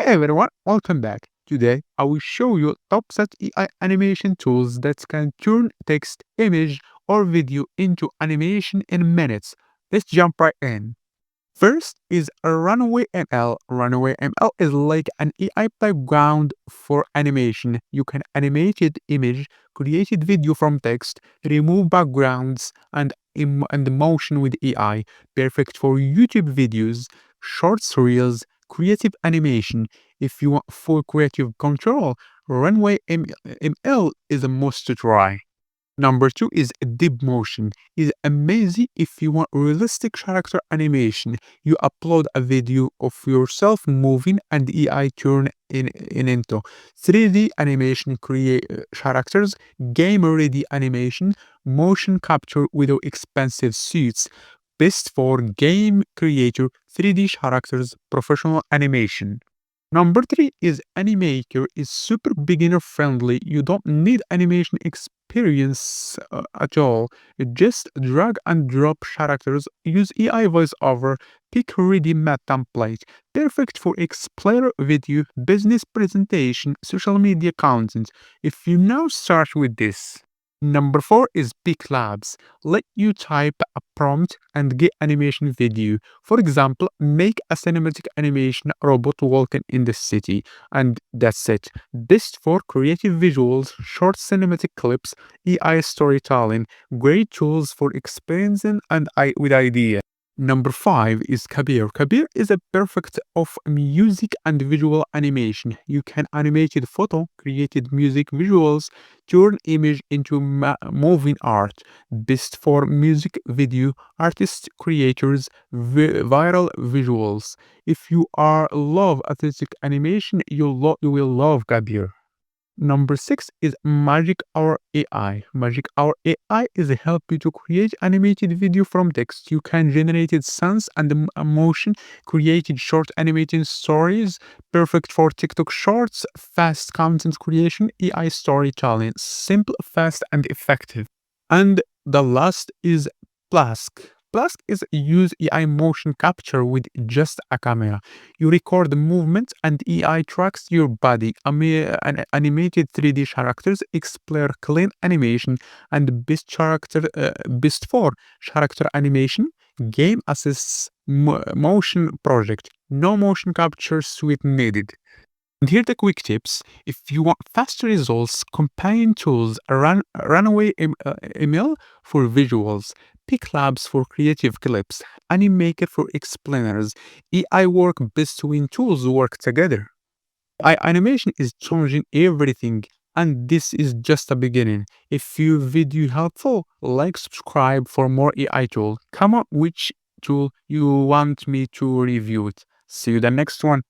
everyone, welcome back. Today I will show you top set AI animation tools that can turn text, image, or video into animation in minutes. Let's jump right in. First is a Runway ML. Runway ML is like an AI background for animation. You can animate it image, create it video from text, remove backgrounds and motion with AI. Perfect for YouTube videos, shorts reels, creative animation. If you want full creative control, Runway ML is a must to try. Number two is deep motion. Is amazing if you want realistic character animation. You upload a video of yourself moving and AI turn in into 3D animation, create characters, game ready animation, motion capture without expensive suits. Best for game creator, 3D characters, professional animation. Number three is Animaker is super beginner friendly. You don't need animation experience at all. You just drag and drop characters, use AI voiceover, pick ready matte template. Perfect for explainer video, business presentation, social media content. If you now start with this. Number four is Pick Labs. Let you type a prompt and get animation video. For example, make a cinematic animation robot walking in the city, and that's it. Best for creative visuals, short cinematic clips, AI storytelling, great tools for experiencing and with ideas. Number five is Kabir. Kabir is a perfect of music and visual animation. You can animated photo, created music visuals, turn image into moving art. Best for music video, artists, creators, viral visuals. If you are love aesthetic animation, you will love Kabir. Number six is Magic Hour AI. Magic Hour AI is a help you to create animated video from text. You can generate sense and emotion, created short animated stories, perfect for TikTok shorts, fast content creation, AI storytelling, simple, fast, and effective. And the last is Plask. Plask is use AI motion capture with just a camera. You record the movement and AI tracks your body. Animated 3D characters explore clean animation and best for character animation. Game assists motion project. No motion capture suite needed. And here are the quick tips. If you want faster results, companion tools, Runway ML for visuals, Pick Labs for creative clips, Animaker for explainers. AI work best when tools work together. AI animation is changing everything, and this is just a beginning. If your video helpful, like, subscribe for more AI tool. Come on, which tool you want me to review it. See you the next one.